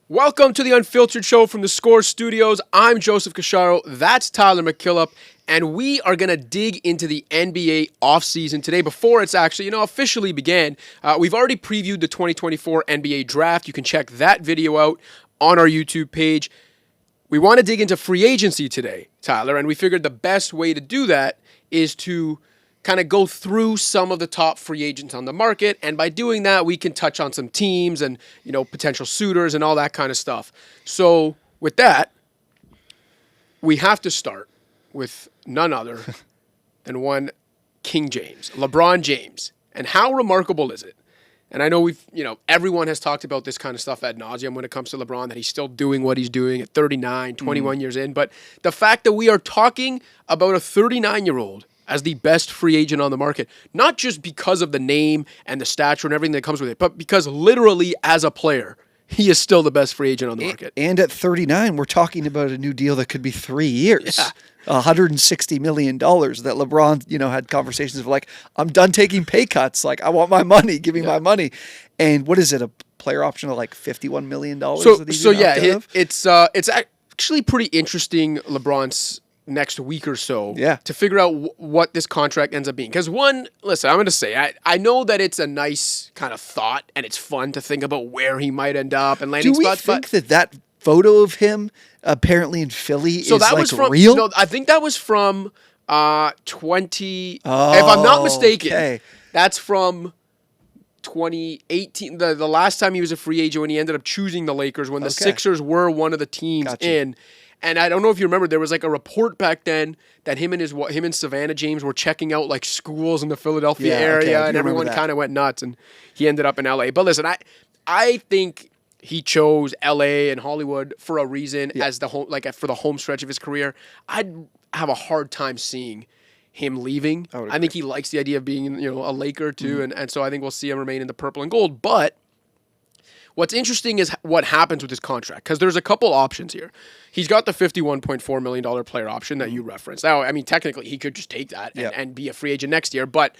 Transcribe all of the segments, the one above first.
Welcome to the Unfiltered Show from the Score Studios. I'm Joseph Casciaro. That's Tyler McKillop. And we are going to dig into the NBA offseason today before it's actually, officially began. We've already previewed the 2024 NBA Draft. You can check that video out on our YouTube page. We want to dig into free agency today, Tyler, and we figured the best way to do that is to kind of go through some of the top free agents on the market, and by doing that, we can touch on some teams and, potential suitors and all that kind of stuff. So with that, we have to start with none other than one King James, LeBron James. And how remarkable is it? And I know everyone has talked about this kind of stuff ad nauseum when it comes to LeBron, that he's still doing what he's doing at 39, 21 years in. But the fact that we are talking about a 39-year-old as the best free agent on the market, not just because of the name and the stature and everything that comes with it, but because literally as a player, he is still the best free agent on the market. And at 39, we're talking about a new deal that could be 3 years. Yeah. $160 million that LeBron, had conversations of I'm done taking pay cuts. I want my money. Give me my money. And what is it? A player option of $51 million? It's actually pretty interesting, LeBron's next week or so to figure out what this contract ends up being. Because listen, I'm going to say, I know that it's a nice kind of thought and it's fun to think about where he might end up and landing spots. Do we think that photo of him apparently in Philly is real? No, I think that was from 20... if I'm not mistaken, that's from 2018, the last time he was a free agent when he ended up choosing the Lakers, when the Sixers were one of the teams in. And I don't know if you remember, there was a report back then that him and Savannah James were checking out schools in the Philadelphia area, and everyone kind of went nuts, and he ended up in LA. But listen, I think he chose LA and Hollywood for a reason as the home, for the home stretch of his career. I'd have a hard time seeing him leaving. I think he likes the idea of being, a Laker too, and so I think we'll see him remain in the purple and gold. But what's interesting is what happens with his contract, because there's a couple options here. He's got the $51.4 million player option that you referenced. Now, I mean, technically, he could just take that and be a free agent next year. But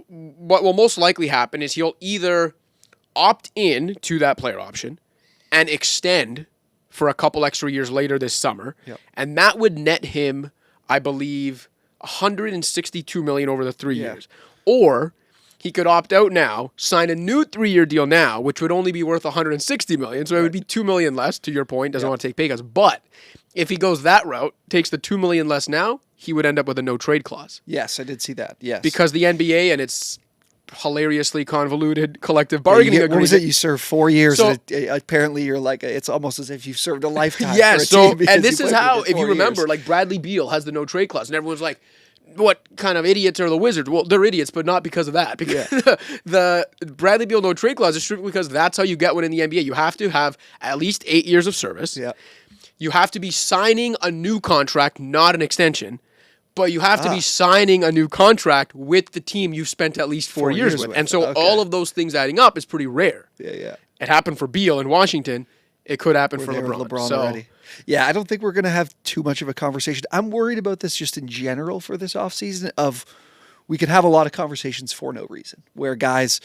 what will most likely happen is he'll either opt in to that player option and extend for a couple extra years later this summer. And that would net him, I believe, $162 million over the 3 years. Or he could opt out now, sign a new 3-year deal now, which would only be worth $160 million. So it would be $2 million less, to your point, doesn't want to take pay cuts. But if he goes that route, takes the $2 million less now, he would end up with a no-trade clause. Yes, I did see that, yes. Because the NBA and its hilariously convoluted collective bargaining agreement. What was it? You serve 4 years, so, and apparently you're it's almost as if you've served a lifetime for a team. And this is how, if you remember, Bradley Beal has the no-trade clause, and everyone's like, what kind of idiots are the Wizards? Well, they're idiots, but not because of that. Because the Bradley Beal no-trade clause is strictly because that's how you get one in the NBA. You have to have at least 8 years of service. Yeah. You have to be signing a new contract, not an extension. But you have to be signing a new contract with the team you've spent at least 4 years with. And so all of those things adding up is pretty rare. Yeah. It happened for Beal in Washington. It could happen for LeBron. Already. Yeah, I don't think we're going to have too much of a conversation. I'm worried about this just in general for this offseason we could have a lot of conversations for no reason, where guys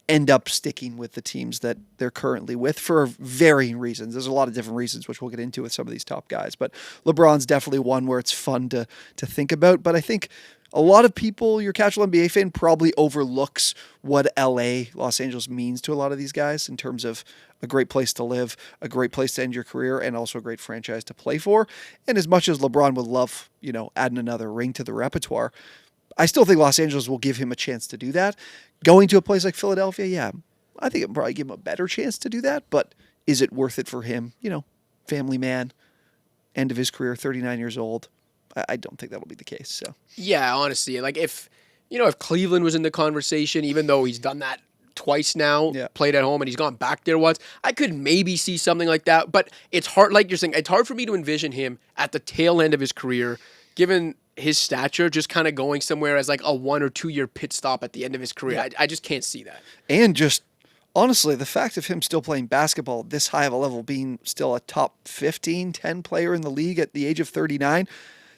end up sticking with the teams that they're currently with for varying reasons. There's a lot of different reasons, which we'll get into with some of these top guys. But LeBron's definitely one where it's fun to think about. But I think a lot of people, your casual NBA fan, probably overlooks what Los Angeles means to a lot of these guys in terms of a great place to live, a great place to end your career, and also a great franchise to play for. And as much as LeBron would love, adding another ring to the repertoire, I still think Los Angeles will give him a chance to do that. Going to a place like Philadelphia, I think it'll probably give him a better chance to do that. But is it worth it for him? Family man, end of his career, 39 years old. I don't think that'll be the case. So yeah, honestly, if Cleveland was in the conversation, even though he's done that twice now, played at home, and he's gone back there once, I could maybe see something like that. But it's hard, like you're saying, it's hard for me to envision him at the tail end of his career, given his stature, just kind of going somewhere as a 1 or 2 year pit stop at the end of his career. I just can't see that. And just honestly, the fact of him still playing basketball at this high of a level, being still a top 15, 10 player in the league at the age of 39,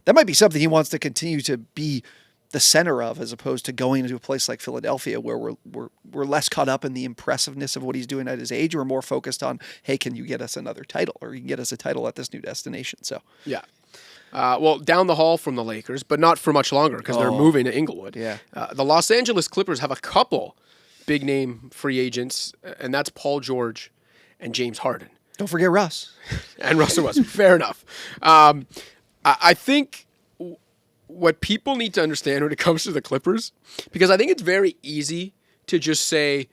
that might be something he wants to continue to be the center of, as opposed to going into a place like Philadelphia where we're less caught up in the impressiveness of what he's doing at his age. We're more focused on, hey, can you get us another title, or you can get us a title at this new destination? So yeah. Well, down the hall from the Lakers, but not for much longer because they're moving to Inglewood. Yeah. The Los Angeles Clippers have a couple big name free agents, and that's Paul George and James Harden. Don't forget Russ. And Russell Westbrook. Fair enough. I think what people need to understand when it comes to the Clippers, because I think it's very easy to just say,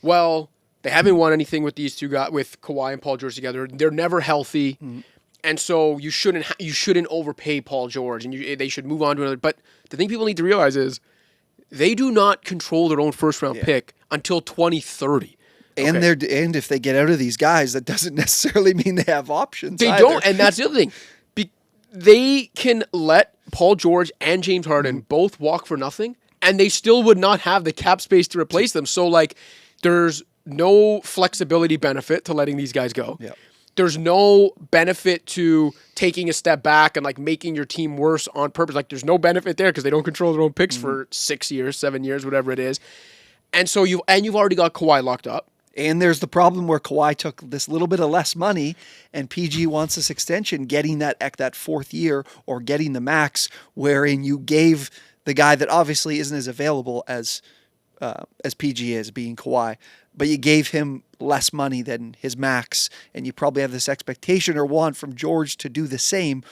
well, they haven't won anything with these two guys, with Kawhi and Paul George together. They're never healthy. Mm-hmm. And so you shouldn't overpay Paul George, and they should move on to another. But the thing people need to realize is they do not control their own first-round pick until 2030. And and if they get out of these guys, that doesn't necessarily mean they have options. They either. don't, and that's the other thing. They can let Paul George and James Harden both walk for nothing, and they still would not have the cap space to replace them. So, there's no flexibility benefit to letting these guys go. Yep. There's no benefit to taking a step back and making your team worse on purpose. There's no benefit there because they don't control their own picks for 6 years, 7 years, whatever it is. And so you've already got Kawhi locked up. And there's the problem where Kawhi took this little bit of less money, and PG wants this extension, getting that fourth year or getting the max, wherein you gave the guy that obviously isn't as available as PG is, being Kawhi, but you gave him less money than his max, and you probably have this expectation or want from George to do the same.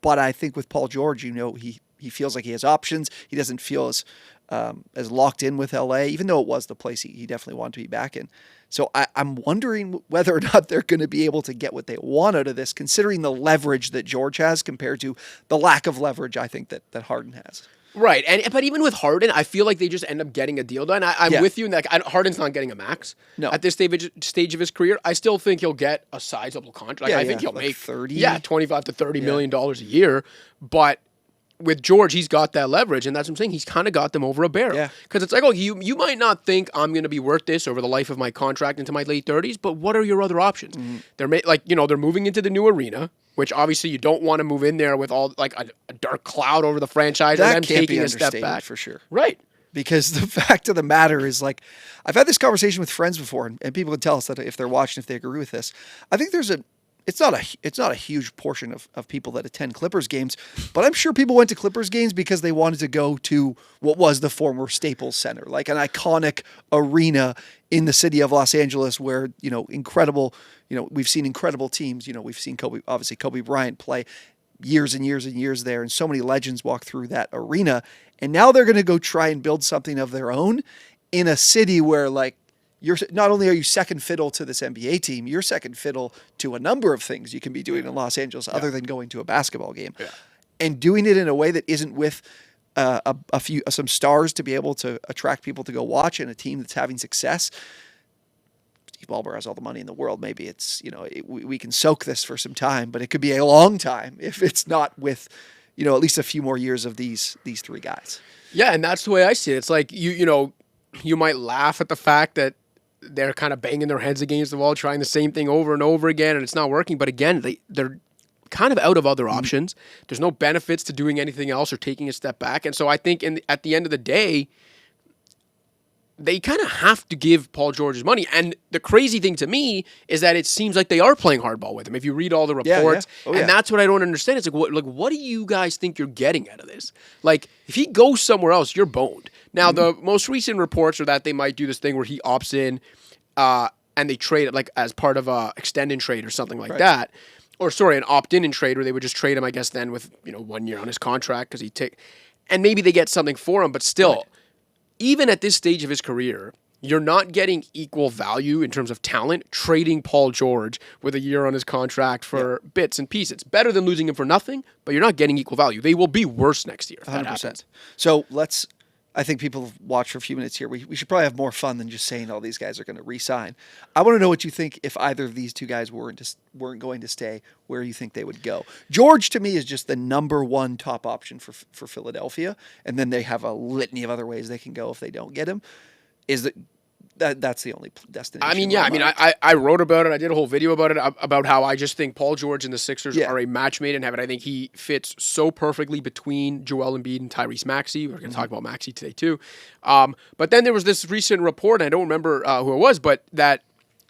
But I think with Paul George, he feels like he has options. He doesn't feel as locked in with LA, even though it was the place he definitely wanted to be back in. So I'm wondering whether or not they're going to be able to get what they want out of this, considering the leverage that George has compared to the lack of leverage I think that Harden has. Right, but even with Harden, I feel like they just end up getting a deal done. I'm with you in that. Harden's not getting a max at this stage of his career. I still think he'll get a sizable contract. I think he'll make 30, $25 to $30 million a year. But with George, he's got that leverage, and that's what I'm saying. He's kind of got them over a barrel. Because it's you might not think I'm going to be worth this over the life of my contract into my late 30s, but what are your other options? Mm-hmm. They're moving into the new arena, which obviously you don't want to move in there with all a dark cloud over the franchise and them taking a step back. For sure. Right. Because the fact of the matter is, I've had this conversation with friends before, and people can tell us that if they're watching, if they agree with this. I think it's not a huge portion of people that attend Clippers games, but I'm sure people went to Clippers games because they wanted to go to what was the former Staples Center, like an iconic arena in the city of Los Angeles where, incredible, we've seen incredible teams. We've seen Kobe Bryant play years and years and years there, and so many legends walk through that arena. And now they're going to go try and build something of their own in a city where, you're not only are you second fiddle to this NBA team, you're second fiddle to a number of things you can be doing in Los Angeles other than going to a basketball game, and doing it in a way that isn't with some stars to be able to attract people to go watch, and a team that's having success. Steve Ballmer has all the money in the world. Maybe it's we can soak this for some time, but it could be a long time if it's not with at least a few more years of these three guys. Yeah, and that's the way I see it. It's you might laugh at the fact that they're kind of banging their heads against the wall, trying the same thing over and over again, and it's not working. But again, they're kind of out of other options. There's no benefits to doing anything else or taking a step back. And so I think at the end of the day, they kind of have to give Paul George his money. And the crazy thing to me is that it seems like they are playing hardball with him. If you read all the reports, and that's what I don't understand. It's what do you guys think you're getting out of this? If he goes somewhere else, you're boned. Now, the most recent reports are that they might do this thing where he opts in and they trade it as part of a extend and trade or something like that. Or an opt-in and trade where they would just trade him, I guess, then with 1 year on his contract because and maybe they get something for him, but still, even at this stage of his career, you're not getting equal value in terms of talent trading Paul George with a year on his contract for bits and pieces. It's better than losing him for nothing, but you're not getting equal value. They will be worse next year if that 100%. happens. So I think people have watched for a few minutes here. We should probably have more fun than just saying all these guys are going to re-sign. I want to know what you think if either of these two guys weren't going to stay, where you think they would go. George, to me, is just the number one top option for Philadelphia, and then they have a litany of other ways they can go if they don't get him. That's the only destination. I mean, yeah. I mean, I wrote about it. I did a whole video about it, about how I just think Paul George and the Sixers are a match made in heaven. I think he fits so perfectly between Joel Embiid and Tyrese Maxey. We're going to talk about Maxey today, too. But then there was this recent report, I don't remember who it was, but that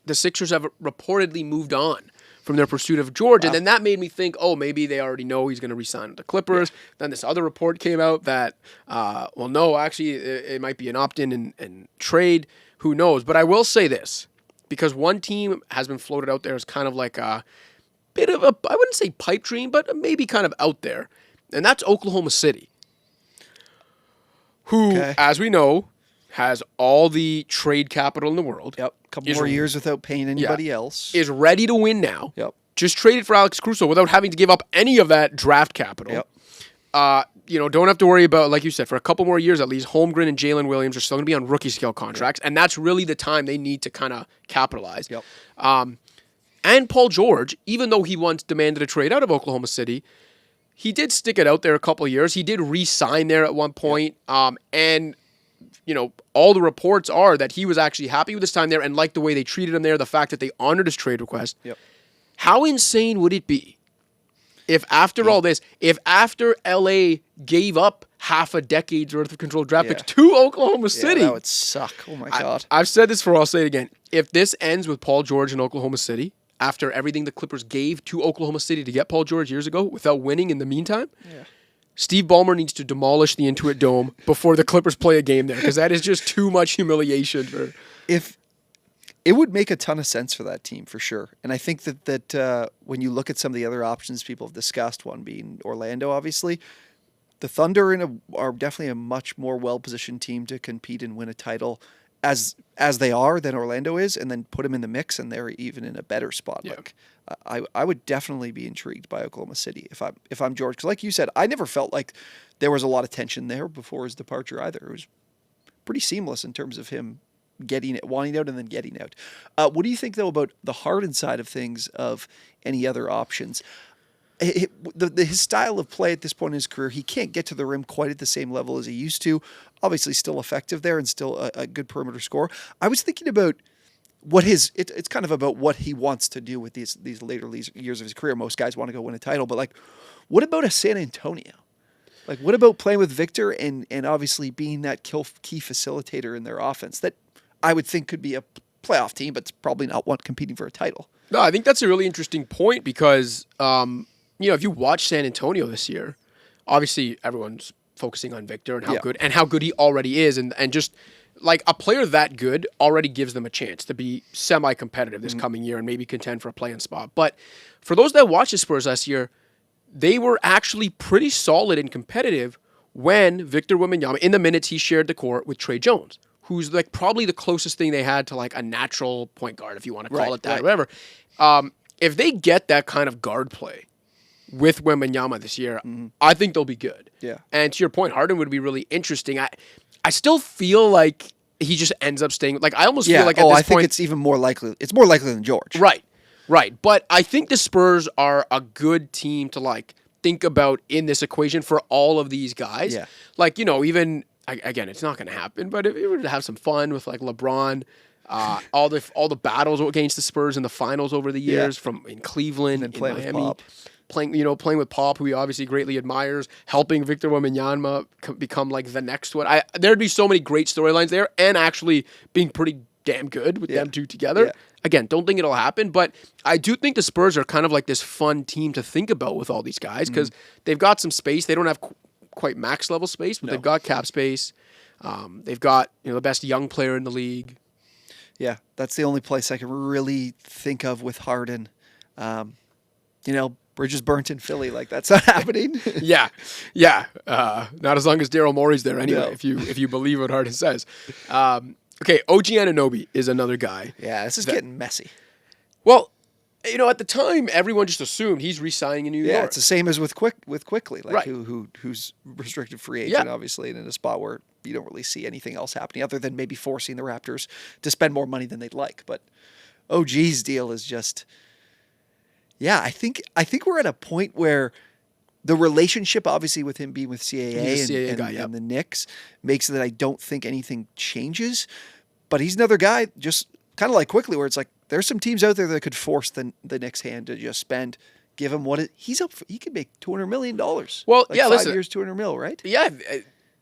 the Sixers have reportedly moved on from their pursuit of George. And then that made me think, maybe they already know he's going to re-sign with the Clippers. Yeah. Then this other report came out that, no, actually, it might be an opt-in and trade. Who knows? But I will say this, because one team has been floated out there as kind of like a bit of a, I wouldn't say pipe dream, but maybe kind of out there. And that's Oklahoma City, who, as we know, has all the trade capital in the world. Yep. A couple more years without paying anybody else. Is ready to win now. Yep. Just traded for Alex Caruso without having to give up any of that draft capital. Yep. Don't have to worry about, like you said, for a couple more years at least, Holmgren and Jalen Williams are still going to be on rookie scale contracts, and that's really the time they need to kind of capitalize. Yep. And Paul George, even though he once demanded a trade out of Oklahoma City, he did stick it out there a couple of years. He did re-sign there at one point, and all the reports are that he was actually happy with his time there and liked the way they treated him there, the fact that they honored his trade request. Yep. How insane would it be if after all this, if after LA gave up half a decade's worth of controlled draft picks to Oklahoma City? That would suck. Oh my God. I've said this before, I'll say it again. If this ends with Paul George in Oklahoma City, after everything the Clippers gave to Oklahoma City to get Paul George years ago without winning in the meantime, Steve Ballmer needs to demolish the Intuit Dome before the Clippers play a game there, because that is just too much humiliation. It would make a ton of sense for that team, for sure. And I think that when you look at some of the other options people have discussed, one being Orlando, obviously, the Thunder are definitely a much more well-positioned team to compete and win a title as they are than Orlando is, and then put them in the mix, and they're even in a better spot. Yeah. I would definitely be intrigued by Oklahoma City if I'm George, because like you said, I never felt like there was a lot of tension there before his departure either. It was pretty seamless in terms of him wanting out and then getting out. What do you think though about the Harden side of things, of any other options? His style of play at this point in his career, he can't get to the rim quite at the same level as he used to. Obviously still effective there and still a good perimeter scorer. I was thinking about it's kind of about what he wants to do with these later years of his career. Most guys want to go win a title, but what about a San Antonio? What about playing with Victor and obviously being that key facilitator in their offense that I would think could be a playoff team, but it's probably not one competing for a title. No, I think that's a really interesting point because, if you watch San Antonio this year, obviously everyone's focusing on Victor and how good he already is, and just like a player that good already gives them a chance to be semi-competitive this coming year and maybe contend for a play-in spot. But for those that watched the Spurs last year, they were actually pretty solid and competitive when Victor Wembanyama, in the minutes he shared the court with Trey Jones, who's probably the closest thing they had to a natural point guard, if you want to call it that, or whatever. If they get that kind of guard play with Wembanyama this year, I think they'll be good. Yeah. And to your point, Harden would be really interesting. I still feel like he just ends up staying. I almost feel like at this point, I think it's even more likely. It's more likely than George. Right. But I think the Spurs are a good team to think about in this equation for all of these guys. Yeah. Even again, it's not going to happen, but if we were to have some fun with LeBron, all the battles against the Spurs in the finals over the years, from in Cleveland and in Miami, playing with Pop, who he obviously greatly admires, helping Victor Wembanyama become the next one. There'd be so many great storylines there, and actually being pretty damn good with them two together. Yeah. Again, don't think it'll happen, but I do think the Spurs are kind of this fun team to think about with all these guys because they've got some space. They don't have quite max level space, but they've got cap space. They've got the best young player in the league. Yeah, that's the only place I can really think of with Harden. Bridges burnt in Philly, that's not happening. Yeah. Not as long as Daryl Morey's there anyway. No. If you believe what Harden says. Okay, OG Anunoby is another guy. Yeah, this is getting messy. Well, at the time, everyone just assumed he's re-signing in New York. Yeah, it's the same as with Quickley, who's restricted free agent, obviously, and in a spot where you don't really see anything else happening other than maybe forcing the Raptors to spend more money than they'd like. But OG's deal is just, I think we're at a point where the relationship, obviously, with him being with CAA and the Knicks makes it that I don't think anything changes. But he's another guy, just kind of like Quickley, where it's like there's some teams out there that could force the Knicks' hand to just spend. Give him what he's up for. He could make $200 million. Well, like yeah, 5 years, $200 million, right? Yeah,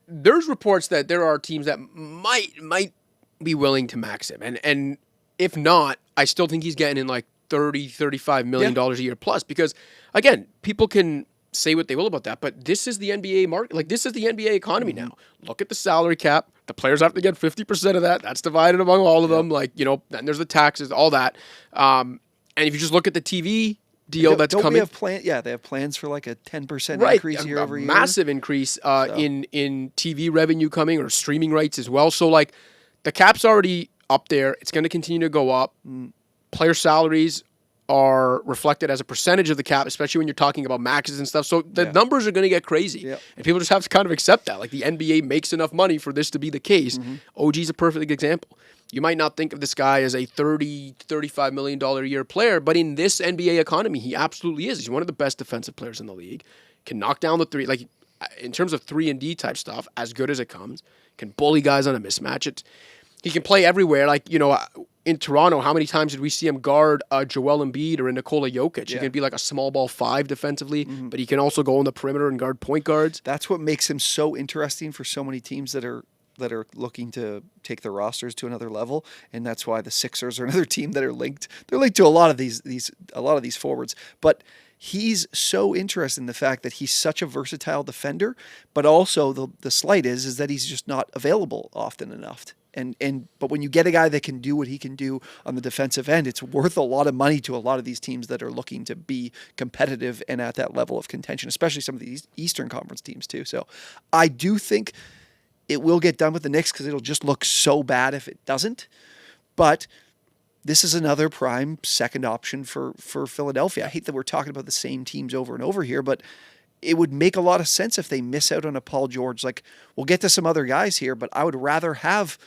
there's reports that there are teams that might be willing to max him, and if not, I still think he's getting in like $30-35 million a year plus. Because again, people can say what they will about that, but this is the NBA market. Like, this is the NBA economy now. Look at the salary cap. The players have to get 50% of that. That's divided among all of them. Like, then there's the taxes, all that. And if you just look at the TV deal that's coming. They have plans for like a 10% increase year over year. Massive increase in TV revenue coming, or streaming rights as well. So like the cap's already up there. It's going to continue to go up. Player salaries are reflected as a percentage of the cap, especially when you're talking about maxes and stuff. So the numbers are going to get crazy. And people just have to kind of accept that. Like, the NBA makes enough money for this to be the case. OG's a perfect example. You might not think of this guy as a $30-35 million a year player, but in this NBA economy, he absolutely is. He's one of the best defensive players in the league. Can knock down the three. Like, in terms of 3-and-D type stuff, as good as it comes. Can bully guys on a mismatch. He can play everywhere. Like, in Toronto, how many times did we see him guard Joel Embiid or a Nikola Jokic? He can be like a small ball 5 defensively, but he can also go on the perimeter and guard point guards. That's what makes him so interesting for so many teams that are looking to take their rosters to another level, and that's why the Sixers are another team that are linked. They're linked to a lot of these forwards, but he's so interesting in the fact that he's such a versatile defender, but also the slight is that he's just not available often enough. But when you get a guy that can do what he can do on the defensive end, it's worth a lot of money to a lot of these teams that are looking to be competitive and at that level of contention, especially some of these Eastern Conference teams too. So I do think it will get done with the Knicks because it'll just look so bad if it doesn't. But this is another prime second option for Philadelphia. I hate that we're talking about the same teams over and over here, but it would make a lot of sense if they miss out on a Paul George. Like, we'll get to some other guys here, but I would rather have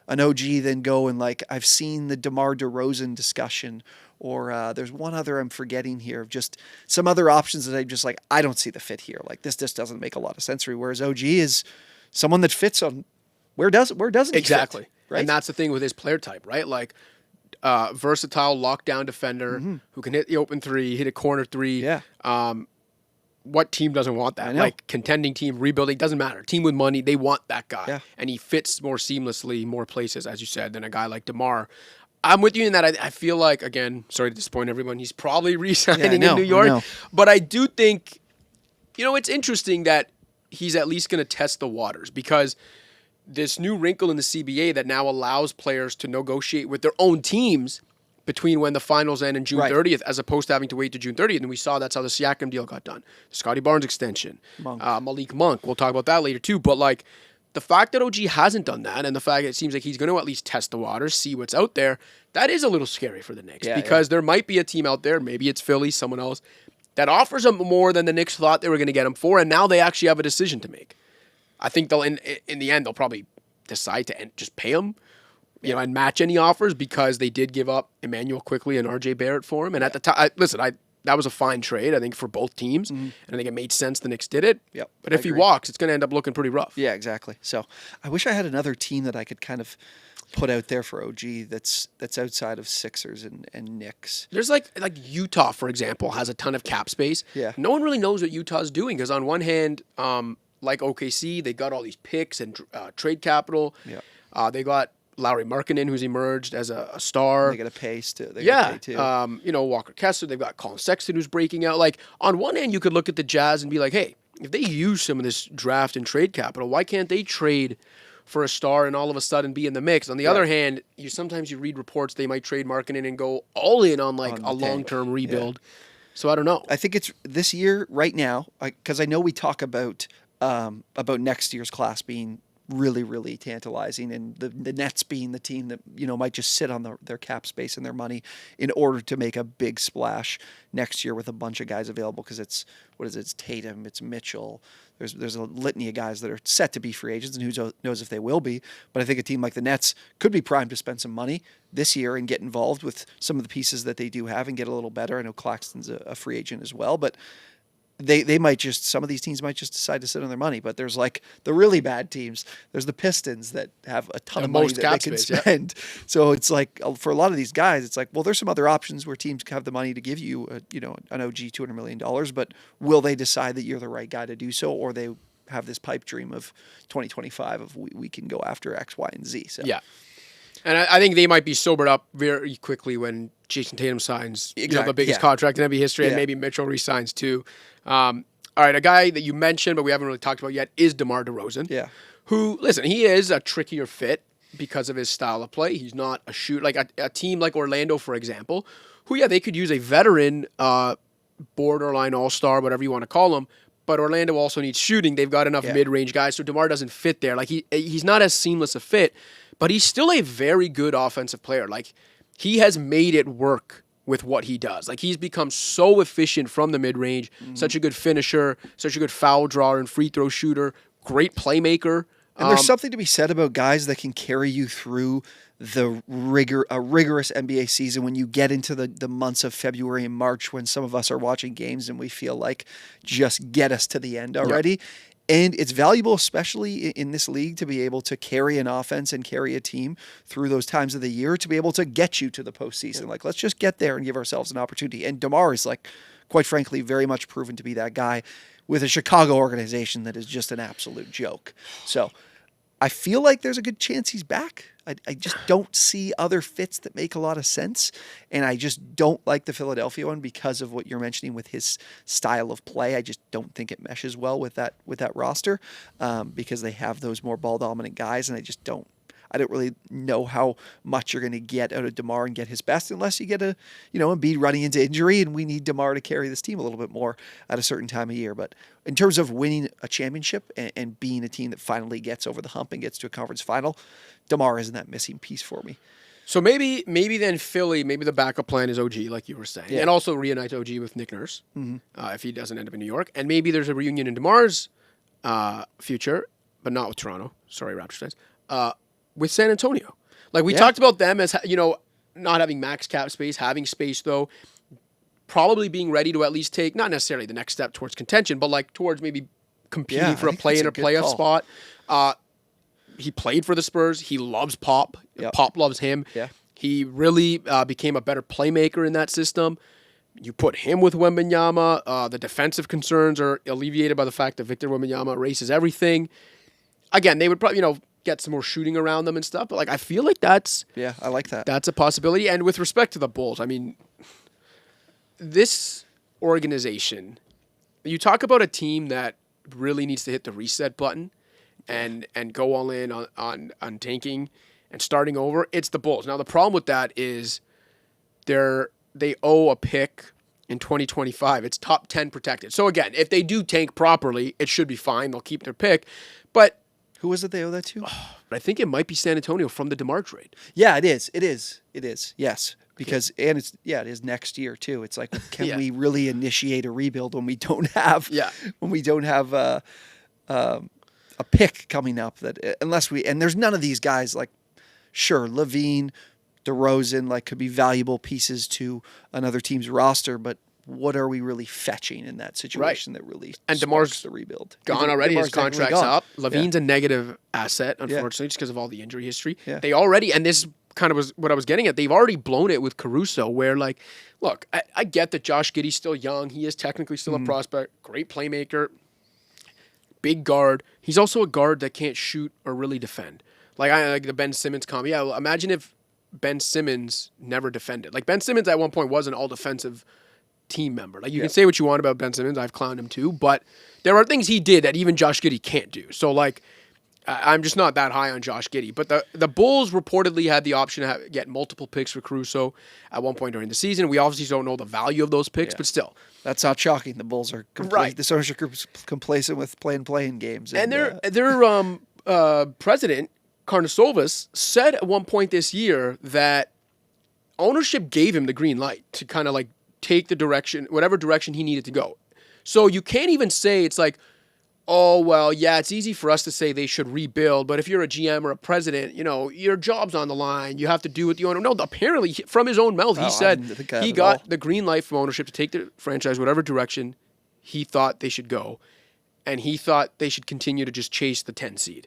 an OG than go and, like, I've seen the DeMar DeRozan discussion, or there's one other I'm forgetting here, of just some other options that I'm just like, I don't see the fit here. Like, this just doesn't make a lot of sense for me. Whereas OG is someone that fits on where doesn't exactly he fit, right? And that's the thing with his player type, right? Like, versatile lockdown defender who can hit the open three, hit a corner three. What team doesn't want that? Like, contending team, rebuilding, doesn't matter. Team with money, they want that guy. Yeah. And he fits more seamlessly, more places, as you said, than a guy like DeMar. I'm with you in that. I feel like, again, sorry to disappoint everyone, he's probably re-signing in New York. But I do think, it's interesting that he's at least going to test the waters, because this new wrinkle in the CBA that now allows players to negotiate with their own teams between when the finals end and June 30th, as opposed to having to wait to June 30th. And we saw that's how the Siakam deal got done. Scotty Barnes extension, Malik Monk. We'll talk about that later too. But like, the fact that OG hasn't done that, and the fact that it seems like he's going to at least test the waters, see what's out there, that is a little scary for the Knicks, because there might be a team out there, maybe it's Philly, someone else, that offers him more than the Knicks thought they were going to get him for, and now they actually have a decision to make. I think they'll, in the end, they'll probably decide to just pay him, and match any offers, because they did give up Emmanuel Quickley and RJ Barrett for him. And at the time, that was a fine trade, I think, for both teams. And I think it made sense the Knicks did it. But if he walks, it's going to end up looking pretty rough. Yeah, exactly. So I wish I had another team that I could kind of put out there for OG that's outside of Sixers and Knicks. There's like Utah, for example, has a ton of cap space. Yeah. No one really knows what Utah's doing, because on one hand, like OKC, they got all these picks and trade capital. They got Lauri Markkanen, who's emerged as a star. They got to pay too. Walker Kessler. They've got Colin Sexton, who's breaking out. Like, on one hand, you could look at the Jazz and be like, hey, if they use some of this draft and trade capital, why can't they trade for a star and all of a sudden be in the mix? On the other hand, sometimes you read reports they might trade Markkanen and go all in on a long-term rebuild. So I don't know. I think it's this year right now, because I know we talk about next year's class being really, really tantalizing, and the Nets being the team that might just sit on their cap space and their money in order to make a big splash next year with a bunch of guys available, because it's Tatum, it's Mitchell, there's a litany of guys that are set to be free agents, and who knows if they will be. But I think a team like the Nets could be primed to spend some money this year and get involved with some of the pieces that they do have and get a little better. I know Claxton's a free agent as well, but they might just, some of these teams might just decide to sit on their money, but there's like the really bad teams. There's the Pistons that have a ton of money that they can spend. Yeah. So it's like, for a lot of these guys, it's like, well, there's some other options where teams have the money to give you, an OG $200 million, but will they decide that you're the right guy to do so, or they have this pipe dream of 2025 of we can go after X, Y, and Z. So yeah. And I think they might be sobered up very quickly when Jason Tatum signs the biggest contract in NBA history, and maybe Mitchell resigns too. All right, a guy that you mentioned but we haven't really talked about yet is DeMar DeRozan. Yeah. Who, listen, he is a trickier fit because of his style of play. He's not a shoot like a team like Orlando, for example, who they could use a veteran, borderline all-star, whatever you want to call him. But Orlando also needs shooting. They've got enough mid-range guys, so DeMar doesn't fit there. Like he's not as seamless a fit. But he's still a very good offensive player. Like, he has made it work with what he does. Like, he's become so efficient from the mid-range, such a good finisher, such a good foul drawer and free throw shooter, great playmaker. And there's something to be said about guys that can carry you through a rigorous NBA season when you get into the months of February and March when some of us are watching games and we feel like just get us to the end already. Yep. And it's valuable, especially in this league, to be able to carry an offense and carry a team through those times of the year to be able to get you to the postseason. Like, let's just get there and give ourselves an opportunity. And DeMar is, like, quite frankly, very much proven to be that guy with a Chicago organization that is just an absolute joke. So I feel like there's a good chance he's back. I just don't see other fits that make a lot of sense. And I just don't like the Philadelphia one because of what you're mentioning with his style of play. I just don't think it meshes well with that roster because they have those more ball dominant guys. And I don't really know how much you're going to get out of DeMar and get his best unless you get Embiid running into injury, and we need DeMar to carry this team a little bit more at a certain time of year. But in terms of winning a championship and being a team that finally gets over the hump and gets to a conference final, DeMar isn't that missing piece for me. So maybe then Philly, maybe the backup plan is OG, like you were saying, and also reunite OG with Nick Nurse if he doesn't end up in New York. And maybe there's a reunion in DeMar's future, but not with Toronto. Sorry, Raptors fans. With San Antonio. Like, we talked about them as, not having max cap space, having space, though, probably being ready to at least take, not necessarily the next step towards contention, but, like, towards maybe competing for a play-in or playoff spot. He played for the Spurs. He loves Pop. Yep. Pop loves him. Yeah. He really became a better playmaker in that system. You put him with Wembanyama. The defensive concerns are alleviated by the fact that Victor Wembanyama erases everything. Again, they would probably, get some more shooting around them and stuff. But, like, I feel like that's... Yeah, I like that. That's a possibility. And with respect to the Bulls, I mean, this organization, you talk about a team that really needs to hit the reset button and go all in on tanking and starting over. It's the Bulls. Now, the problem with that is they owe a pick in 2025. It's top 10 protected. So, again, if they do tank properly, it should be fine. They'll keep their pick. But... Who was it they owe that to? I think it might be San Antonio from the DeMar trade. Yeah, it is. It is. Yes. Because, and it is next year too. It's like, can we really initiate a rebuild when we don't have, a pick coming up and there's none of these guys, like, sure, Levine, DeRozan, like, could be valuable pieces to another team's roster, but what are we really fetching in that situation that really and DeMar's the rebuild? Gone already. His contract's up. Levine's a negative asset, unfortunately, just because of all the injury history. Yeah. They already, and this kind of was what I was getting at, they've already blown it with Caruso, where, like, look, I get that Josh Giddey's still young. He is technically still a prospect. Great playmaker. Big guard. He's also a guard that can't shoot or really defend. Like the Ben Simmons comment. Yeah, well, imagine if Ben Simmons never defended. Like, Ben Simmons at one point was an all-defensive team member. Like, you can say what you want about Ben Simmons. I've clowned him too, but there are things he did that even Josh Giddey can't do. So, like, I'm just not that high on Josh Giddey. But the Bulls reportedly had the option to get multiple picks for Caruso at one point during the season. We obviously don't know the value of those picks, but still. That's not shocking. The Bulls are this ownership group is complacent with playing games. And their president, Karnisovas, said at one point this year that ownership gave him the green light to kind of, like, take the direction, whatever direction he needed to go. So you can't even say it's like, oh, well, yeah, it's easy for us to say they should rebuild, but if you're a GM or a president, your job's on the line. You have to do what the owner... No, apparently, from his own mouth, he said he got the green light from ownership to take the franchise whatever direction he thought they should go, and he thought they should continue to just chase the 10 seed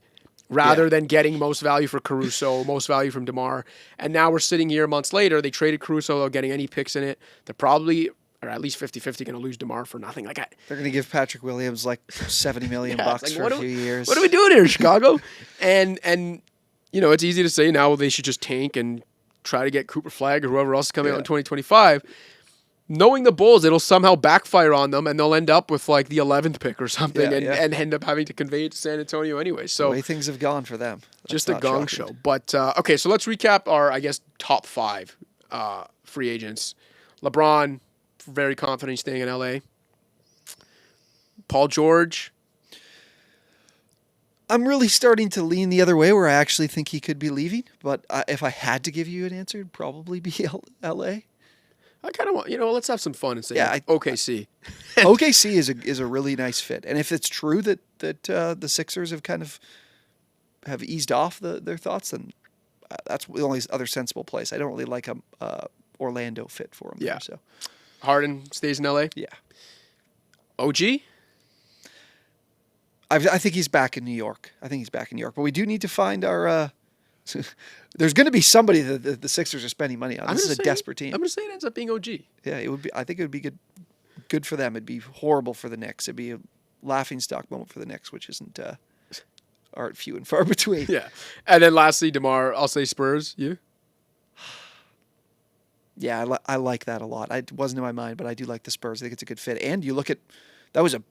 rather than getting most value for Caruso, most value from DeMar. And now we're sitting here months later. They traded Caruso without getting any picks in it. They're probably, or at least 50-50, going to lose DeMar for nothing. They're going to give Patrick Williams like $70 million bucks for a few years. What are we doing here, Chicago? and it's easy to say now they should just tank and try to get Cooper Flagg or whoever else is coming out in 2025. Knowing the Bulls, it'll somehow backfire on them, and they'll end up with like the 11th pick or something, and end up having to convey it to San Antonio anyway. So the way things have gone for them, just a gong show. But okay, so let's recap our, I guess, top 5 free agents. LeBron, very confident staying in LA. Paul George. I'm really starting to lean the other way, where I actually think he could be leaving. But if I had to give you an answer, it'd probably be LA. I kind of want, let's have some fun and say OKC. OKC is a really nice fit. And if it's true that the Sixers have eased off their thoughts, then that's the only other sensible place. I don't really like a Orlando fit for him. Yeah. There, so Harden stays in LA? Yeah. OG? I think he's back in New York. But we do need to find our... there's going to be somebody that the Sixers are spending money on. This is a desperate team. I'm going to say it ends up being OG. Yeah, it would be. I think it would be good for them. It'd be horrible for the Knicks. It'd be a laughingstock moment for the Knicks, which isn't art few and far between. Yeah. And then lastly, DeMar, I'll say Spurs. You? Yeah, I like that a lot. It wasn't in my mind, but I do like the Spurs. I think it's a good fit. And you look at, that was a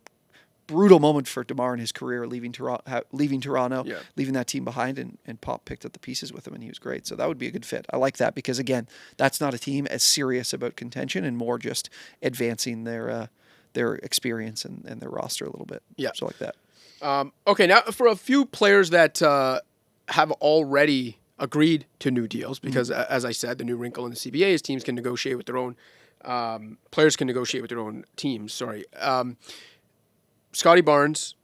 brutal moment for DeMar in his career, leaving Toronto, leaving that team behind, and Pop picked up the pieces with him, and he was great. So that would be a good fit. I like that because, again, that's not a team as serious about contention and more just advancing their experience and their roster a little bit. Yeah. So like that. Okay, now for a few players that have already agreed to new deals, because as I said, the new wrinkle in the CBA is teams can negotiate with their own players can negotiate with their own teams. Sorry. Scotty Barnes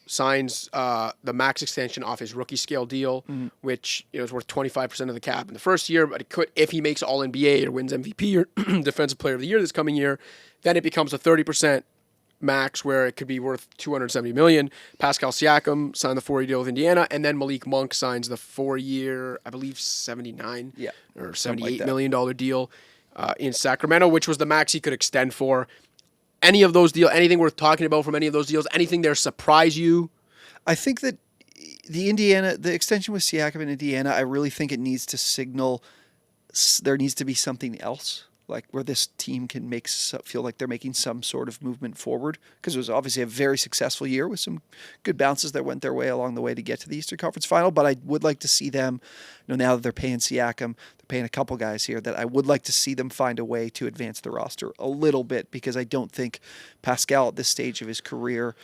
signs the max extension off his rookie scale deal, which is worth 25% of the cap in the first year. But it could, if he makes All NBA or wins MVP or Defensive Player of the Year this coming year, then it becomes a 30% max where it could be worth $270 million. Pascal Siakam signed the 4-year deal with Indiana, and then Malik Monk signs the 4-year, I believe, $79 or $78 million deal in Sacramento, which was the max he could extend for. Any of those deals, anything worth talking about from any of those deals? Anything there surprise you? I think that the extension with Siakam in Indiana, I really think it needs to signal there needs to be something else, like where this team can feel like they're making some sort of movement forward, because it was obviously a very successful year with some good bounces that went their way along the way to get to the Eastern Conference Final. But I would like to see them, now that they're paying Siakam, they're paying a couple guys here, that I would like to see them find a way to advance the roster a little bit, because I don't think Pascal at this stage of his career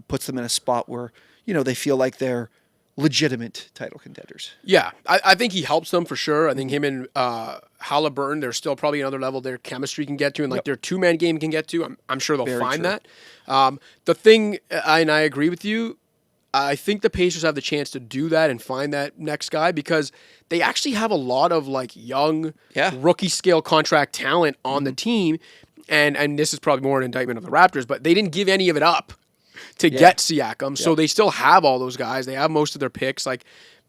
puts them in a spot where they feel like they're legitimate title contenders. Yeah, I think he helps them for sure. I think him and Halliburton, there's still probably another level their chemistry can get to, and their two-man game can get to. I'm sure they'll find that. The thing, and I agree with you, I think the Pacers have the chance to do that and find that next guy, because they actually have a lot of young rookie scale contract talent on the team, and this is probably more an indictment of the Raptors, but they didn't give any of it up to get Siakam. So they still have all those guys. They have most of their picks.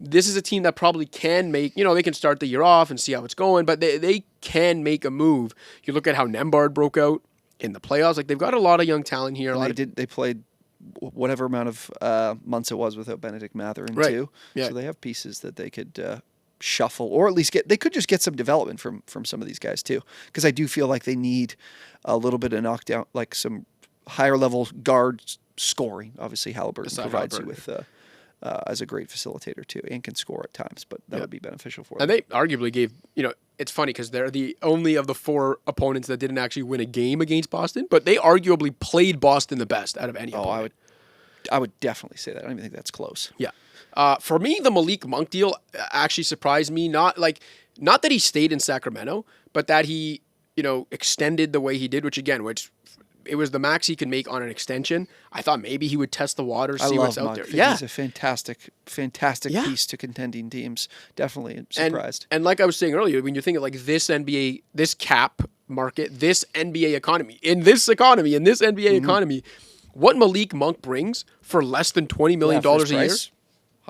This is a team that probably can make, they can start the year off and see how it's going, but they can make a move. You look at how Nembhard broke out in the playoffs. They've got a lot of young talent here. They played whatever amount of months it was without Benedict Mathurin too. Yeah. So they have pieces that they could shuffle, or at least they could just get some development from some of these guys too. Because I do feel like they need a little bit of knockdown, like some higher level guards scoring. Obviously, Halliburton provides you with as a great facilitator too, and can score at times, but that would be beneficial for them. And they arguably gave, it's funny because they're the only of the 4 opponents that didn't actually win a game against Boston, but they arguably played Boston the best out of any opponent. I would definitely say that. I don't even think that's close. Yeah. For me, the Malik Monk deal actually surprised me. Not that he stayed in Sacramento, but that he, extended the way he did, which it was the max he could make on an extension. I thought maybe he would test the waters, see what's out there. Yeah, he's a fantastic piece to contending teams. Definitely surprised. And like I was saying earlier, when you think of this NBA, this cap market, this NBA economy, in this NBA economy, what Malik Monk brings for less than $20 million a year, 100%.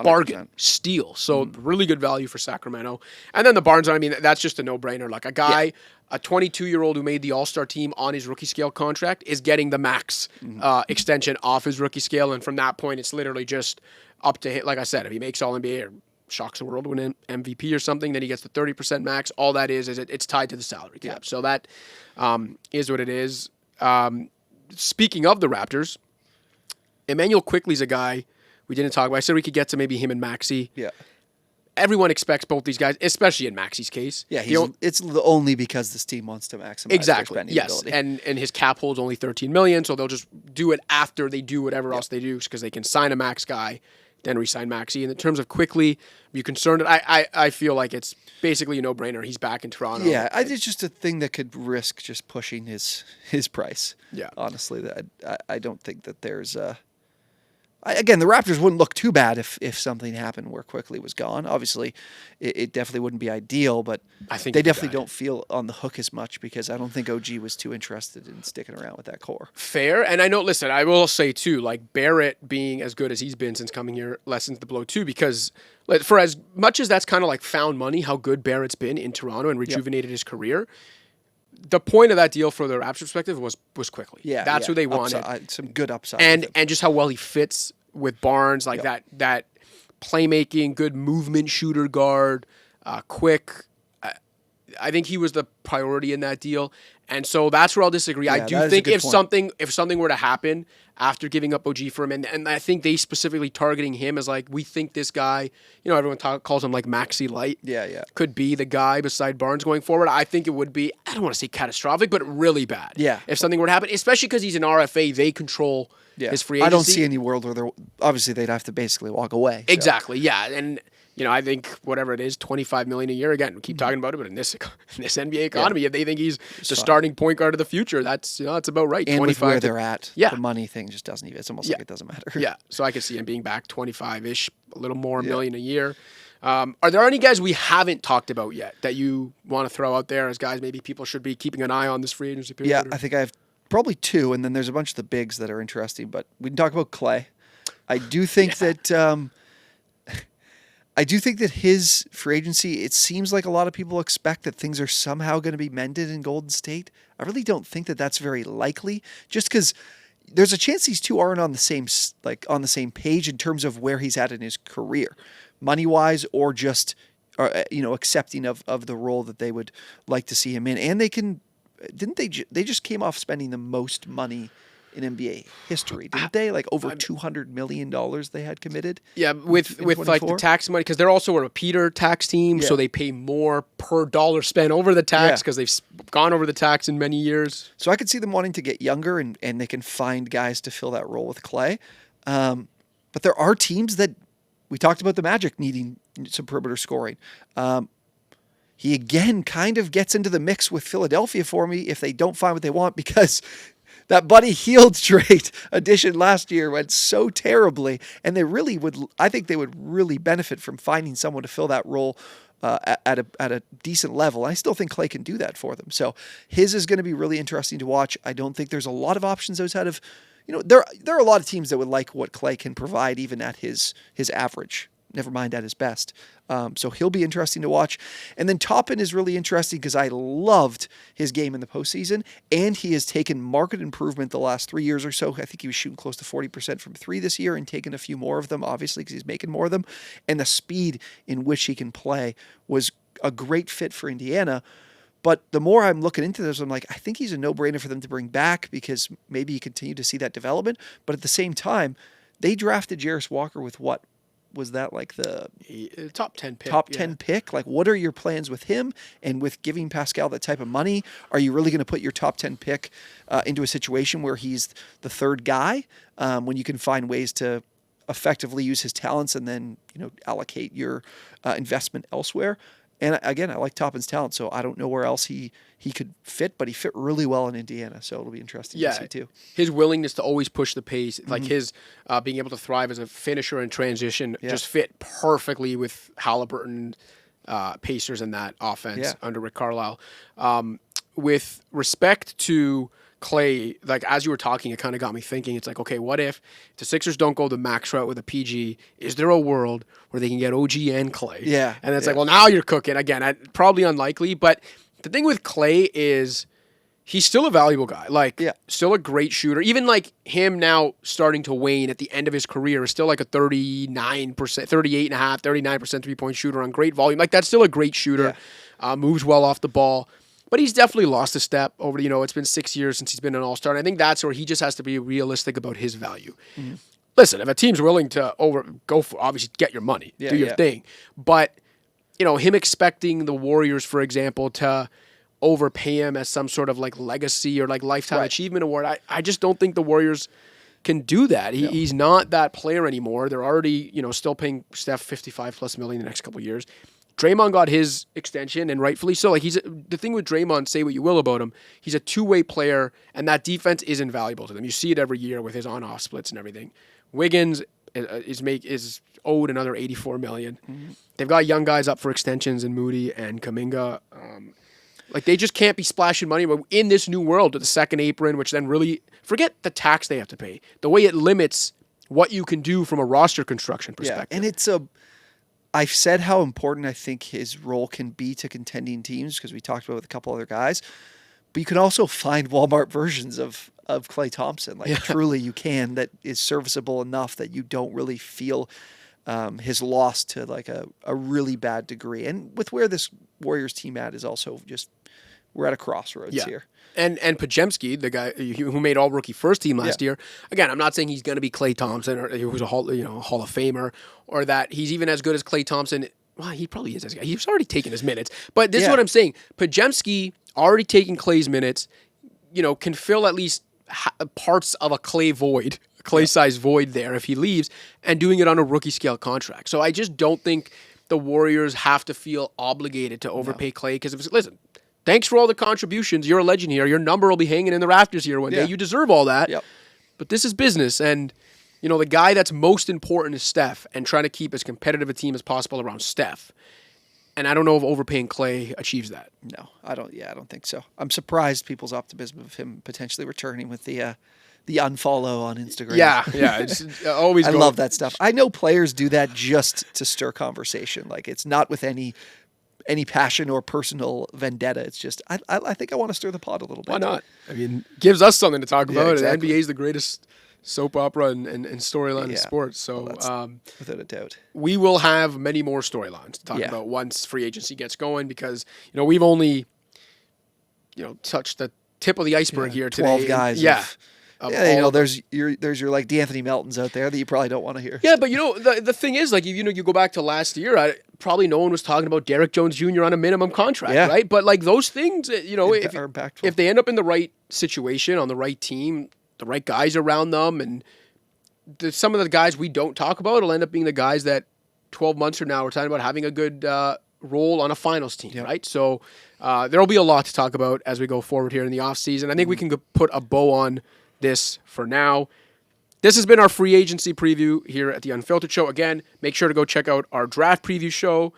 bargain, steal. So really good value for Sacramento. And then the Barnes, I mean, that's just a no-brainer. Like a guy, a 22-year-old who made the All-Star team on his rookie scale contract is getting the max extension off his rookie scale. And from that point, it's literally just up to him. Like I said, if he makes All-NBA or shocks the world, win an MVP or something, then he gets the 30% max. All that is it's tied to the salary cap. So that is what it is. Speaking of the Raptors, Emmanuel Quickley's a guy we didn't talk about. I said we could get to maybe him and Maxey. Yeah. Everyone expects both these guys, especially in Maxey's case. Yeah, it's only because this team wants to maximize their spending ability. And his cap holds only $13 million, so they'll just do it after they do whatever else they do because they can sign a max guy, then re-sign Maxey. And in terms of Quickley, are you concerned? I feel like it's basically a no-brainer. He's back in Toronto. Yeah, it's just a thing that could risk just pushing his price. Yeah. Honestly, I don't think that there's again, the Raptors wouldn't look too bad if something happened where Quickley was gone. Obviously, it definitely wouldn't be ideal, but I think they definitely don't feel on the hook as much because I don't think OG was too interested in sticking around with that core. Fair, and I know, listen, I will say too, like Barrett being as good as he's been since coming here lessens the blow too, because for as much as that's kind of like found money, how good Barrett's been in Toronto and rejuvenated his career, the point of that deal for the Raptors perspective was Quickley. Yeah, that's who they wanted. Some good upside. And just how well he fits with Barnes, like that playmaking, good movement shooter guard, quick. I think he was the priority in that deal. And so that's where I'll disagree. Yeah, I do think if point. something were to happen after giving up OG for him, and I think they specifically targeting him as like, we think this guy, everyone calls him like Maxey Light. Yeah. Could be the guy beside Barnes going forward. I think it would be, I don't want to say catastrophic, but really bad. Yeah. If something were to happen, especially because he's an RFA, they control his free agency. I don't see any world where obviously they'd have to basically walk away. So. Exactly, yeah. And I think whatever it is, $25 million a year. Again, we keep talking about it, but in this NBA economy, if they think he's the starting point guard of the future, that's about right. And 25 with where they're at, the money thing just doesn't even. It's almost like it doesn't matter. Yeah, so I could see him being back 25-ish, a little more million a year. Are there any guys we haven't talked about yet that you want to throw out there as guys maybe people should be keeping an eye on this free agency period? Yeah, I think I have probably two, and then there's a bunch of the bigs that are interesting. But we can talk about Clay. I do think that. I do think that his free agency, it seems like a lot of people expect that things are somehow going to be mended in Golden State. I really don't think that that's very likely, just because there's a chance these two aren't on the same page in terms of where he's at in his career, money-wise, or just accepting of the role that they would like to see him in. And they just came off spending the most money in NBA history, didn't they? Like over $200 million they had committed. Yeah, with like the tax money, because they're also a repeater tax team, so they pay more per dollar spent over the tax because they've gone over the tax in many years. So I could see them wanting to get younger and they can find guys to fill that role with Clay. But there are teams that we talked about the Magic needing some perimeter scoring. He again kind of gets into the mix with Philadelphia for me if they don't find what they want, because that Buddy Hield trade addition last year went so terribly, and I think they would really benefit from finding someone to fill that role at a decent level. I still think Clay can do that for them. So his is going to be really interesting to watch. I don't think there's a lot of options outside of, there are a lot of teams that would like what Clay can provide even at his average. Never mind at his best. So he'll be interesting to watch. And then Toppin is really interesting because I loved his game in the postseason, and he has taken market improvement the last 3 years or so. I think he was shooting close to 40% from three this year and taking a few more of them, obviously, because he's making more of them. And the speed in which he can play was a great fit for Indiana. But the more I'm looking into this, I'm like, I think he's a no-brainer for them to bring back because maybe you continue to see that development. But at the same time, they drafted Jarris Walker with what? Was that like the top 10 pick? Top 10 pick? Like, what are your plans with him and with giving Pascal that type of money? Are you really going to put your top 10 pick into a situation where he's the third guy when you can find ways to effectively use his talents and then allocate your investment elsewhere? And again, I like Toppin's talent, so I don't know where else he could fit, but he fit really well in Indiana, so it'll be interesting to see too. His willingness to always push the pace, like his being able to thrive as a finisher in transition, just fit perfectly with Halliburton, Pacers, and that offense under Rick Carlisle. with respect to Clay, like as you were talking, it kind of got me thinking. It's like, okay, what if the Sixers don't go the max route with a PG? Is there a world where they can get OG and Clay? Yeah. And it's like, well, now you're cooking. Again, probably unlikely. But the thing with Clay is he's still a valuable guy. Like, still a great shooter. Even like him now starting to wane at the end of his career is still like a 39%, 38.5%, 39% three-point shooter on great volume. Like, that's still a great shooter. Moves well off the ball. But he's definitely lost a step over, it's been 6 years since he's been an all-star. And I think that's where he just has to be realistic about his value. Mm-hmm. Listen, if a team's willing to obviously get your money, do your thing. But, him expecting the Warriors, for example, to overpay him as some sort of like legacy or like lifetime achievement award, I just don't think the Warriors can do that. He's not that player anymore. They're already, still paying Steph $55+ million the next couple of years. Draymond got his extension, and rightfully so. Like the thing with Draymond, say what you will about him, he's a two-way player, and that defense is invaluable to them. You see it every year with his on-off splits and everything. Wiggins is owed another $84 million. Mm-hmm. They've got young guys up for extensions in Moody and Kuminga. Like they just can't be splashing money. But in this new world, to the second apron, which then really forget the tax they have to pay. The way it limits what you can do from a roster construction perspective. Yeah, and I've said how important I think his role can be to contending teams because we talked about it with a couple other guys. But you can also find Walmart versions of Klay Thompson. Like truly you can, that is serviceable enough that you don't really feel his loss to like a really bad degree. And with where this Warriors team at is also just, we're at a crossroads here. And Podziemski, the guy who made all rookie first team last year, again, I'm not saying he's going to be Klay Thompson or who's a Hall of Famer, or that he's even as good as Klay Thompson. Well, he probably is as good. He's already taken his minutes. But this is what I'm saying. Podziemski already taking Klay's minutes, can fill at least parts of a Klay void, a Klay-sized void there if he leaves, and doing it on a rookie scale contract. So I just don't think the Warriors have to feel obligated to overpay Klay because listen. Thanks for all the contributions. You're a legend here. Your number will be hanging in the rafters here one day. You deserve all that. Yep. But this is business. And, the guy that's most important is Steph and trying to keep as competitive a team as possible around Steph. And I don't know if overpaying Klay achieves that. No, I don't. Yeah, I don't think so. I'm surprised people's optimism of him potentially returning with the unfollow on Instagram. Yeah. It's always I love that stuff. I know players do that just to stir conversation. Like it's not with any passion or personal vendetta. It's just, I think I want to stir the pot a little bit. Why not? I mean, gives us something to talk about. Exactly. The NBA is the greatest soap opera and storyline in sports. So, without a doubt. We will have many more storylines to talk about once free agency gets going because, we've only, touched the tip of the iceberg here today. 12 guys. There's your like D'Anthony Meltons out there that you probably don't want to hear. Yeah, but the thing is, like, you go back to last year, probably no one was talking about Derrick Jones Jr. on a minimum contract, right? But like those things, if they end up in the right situation, on the right team, the right guys around them, and some of the guys we don't talk about will end up being the guys that 12 months from now we're talking about having a good role on a finals team, right? So there will be a lot to talk about as we go forward here in the offseason. I think we can put a bow on this for now. This has been our free agency preview here at the Unfiltered Show. Again, make sure to go check out our draft preview show.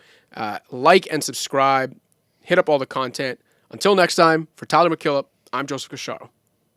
Like and subscribe. Hit up all the content. Until next time, for Tyler McKillop, I'm Joseph Casciaro.